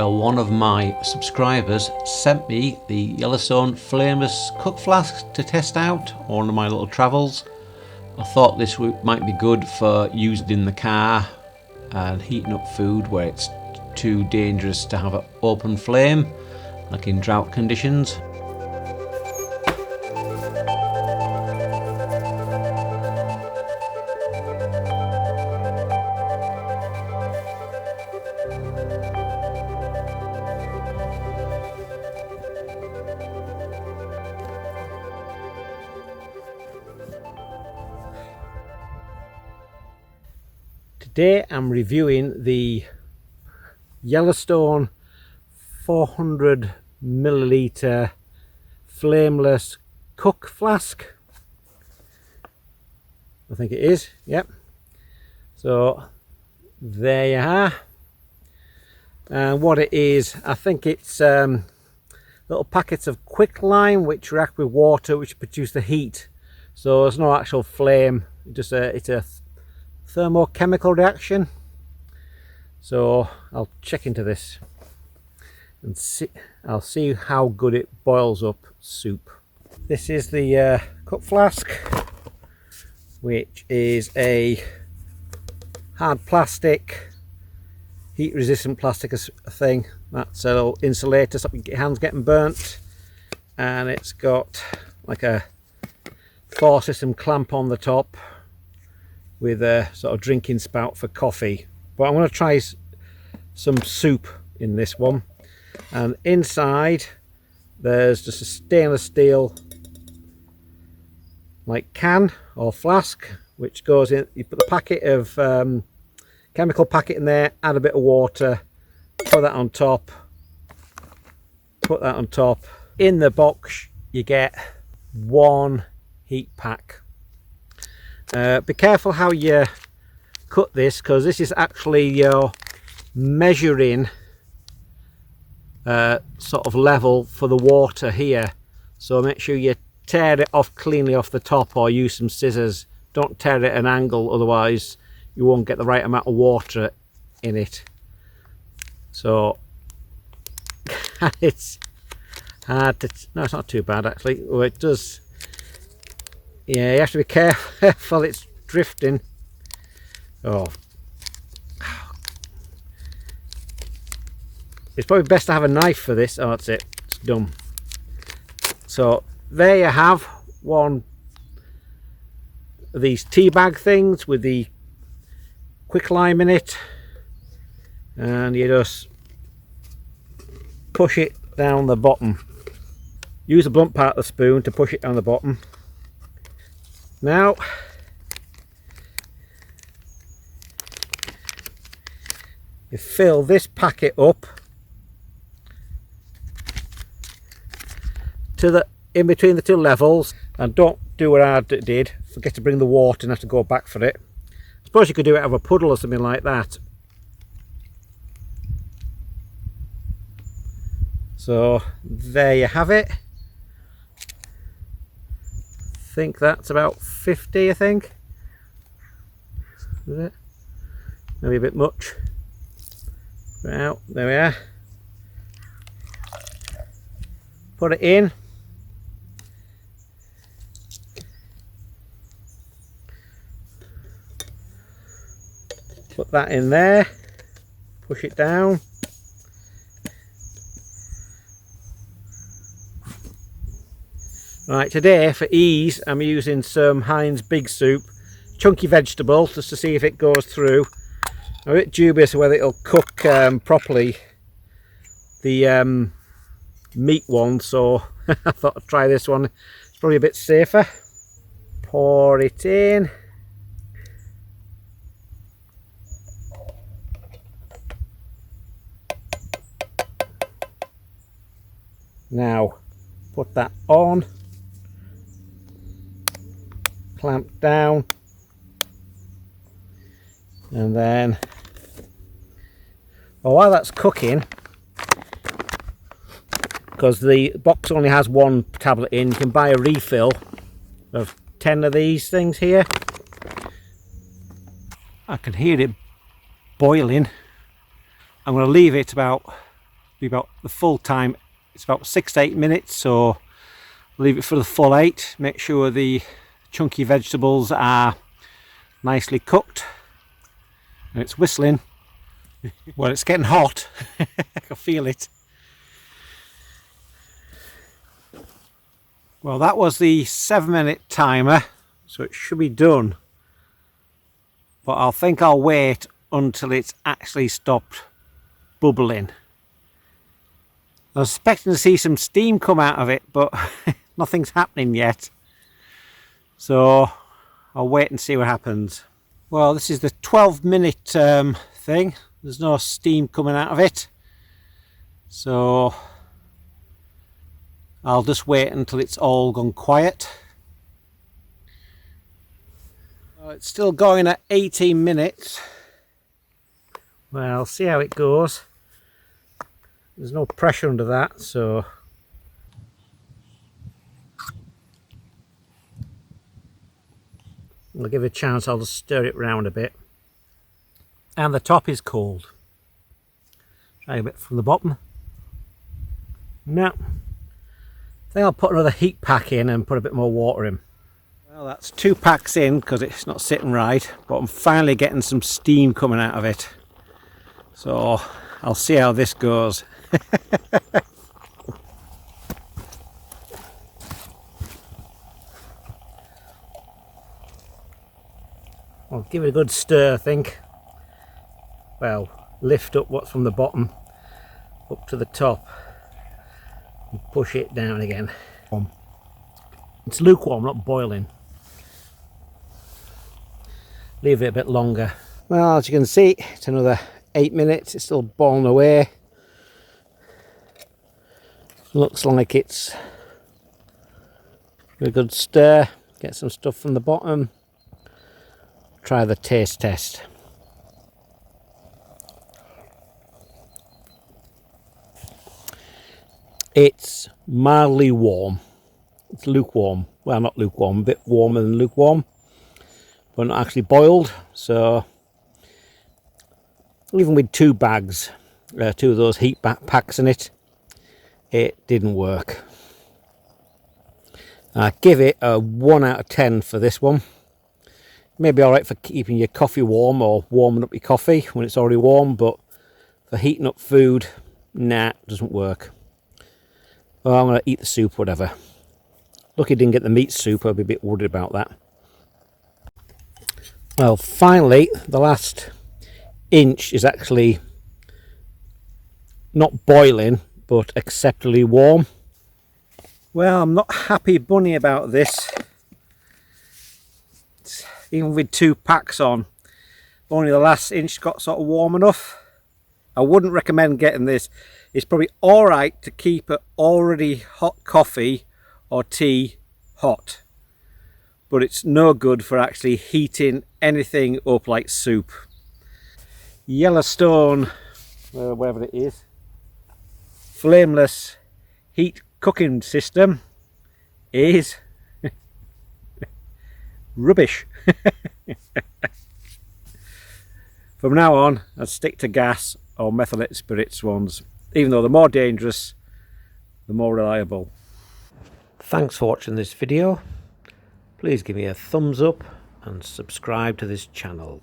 while one of my subscribers sent me the Yellowstone Flameless Cook Flask to test out on one of my little travels. I thought this might be good for using in the car and heating up food where it's too dangerous to have an open flame, like in drought conditions. Today I'm reviewing the Yellowstone 400ml Flameless Cook Flask. I think it is, yep. So there you are. And what it is, I think it's little packets of quicklime which react with water which produce the heat. So there's no actual flame, it's a thermochemical reaction. So I'll check into this and see. I'll see how good it boils up soup. This is the cook flask, which is a hard plastic, heat resistant plastic thing. That's a little insulator to stop your hands getting burnt, and it's got like a 4-system clamp on the top with a sort of drinking spout for coffee. But I'm going to try some soup in this one, and inside there's just a stainless steel like can or flask which goes in. You put the packet of chemical packet in there, add a bit of water, put that on top, put that on top. In the box you get one heat pack. Be careful how you cut this, because this is actually your measuring sort of level for the water here. So make sure you tear it off cleanly off the top, or use some scissors. Don't tear it at an angle, otherwise you won't get the right amount of water in it. So it's hard to, no, it's not too bad actually. Oh, it does. Yeah, you have to be careful, it's drifting. Oh. It's probably best to have a knife for this. Oh, that's it. It's done. So there you have one of these tea bag things with the quicklime in it. And you just push it down the bottom. Use the blunt part of the spoon to push it down the bottom. Now you fill this packet up to the in between the two levels, and don't do what I did, forget to bring the water and have to go back for it. I suppose you could do it out of a puddle or something like that. So there you have it. I think that's about 50, I think. Is it? Maybe a bit much. Well, there we are. Put it in. Put that in there. Push it down. Right, today for ease I'm using some Heinz Big Soup, chunky vegetable, just to see if it goes through. I'm a bit dubious whether it'll cook properly, the meat one, so I thought I'd try this one. It's probably a bit safer. Pour it in. Now put that on. Clamp down, and then while that's cooking, because the box only has one tablet in, you can buy a refill of 10 of these things here. I can hear it boiling. I'm going to leave it about be about the full time. It's about 6 to 8 minutes, so leave it for the full 8. Make sure the chunky vegetables are nicely cooked. And it's whistling. Well, it's getting hot. I can feel it. Well, that was the 7-minute timer, so it should be done. But I think I'll wait until it's actually stopped bubbling. I was expecting to see some steam come out of it, but nothing's happening yet. So I'll wait and see what happens. Well, this is the 12-minute thing. There's no steam coming out of it. So I'll just wait until it's all gone quiet. Well, it's still going at 18 minutes. Well, see how it goes. There's no pressure under that, so I'll give it a chance. I'll just stir it round a bit. And the top is cold. Try a bit from the bottom. No. I think I'll put another heat pack in and put a bit more water in. Well, that's 2 packs in because it's not sitting right, but I'm finally getting some steam coming out of it. So I'll see how this goes. I'll give it a good stir, I think. Well, lift up what's from the bottom up to the top and push it down again. It's lukewarm, not boiling. Leave it a bit longer. Well, as you can see, it's another 8 minutes. It's still boiling away. Looks like it's a good stir. Get some stuff from the bottom. Try the taste test. It's mildly warm. It's lukewarm. Well, not lukewarm, a bit warmer than lukewarm, but not actually boiled. So even with 2 bags, 2 of those heat packs in it, it didn't work. I give it a 1 out of 10 for this one. Maybe alright for keeping your coffee warm or warming up your coffee when it's already warm, but for heating up food, nah, it doesn't work. Well, I'm going to eat the soup, whatever. Lucky I didn't get the meat soup, I'd be a bit worried about that. Well, finally, the last inch is actually not boiling, but acceptably warm. Well, I'm not happy bunny about this. Even with 2 packs on, only the last inch got sort of warm enough. I wouldn't recommend getting this. It's probably alright to keep an already hot coffee or tea hot, but it's no good for actually heating anything up like soup. Yellowstone, whatever it is, flameless heat cooking system is rubbish. From now on, I'd stick to gas or methylated spirits ones. Even though the more dangerous, the more reliable. Thanks for watching this video. Please give me a thumbs up and subscribe to this channel.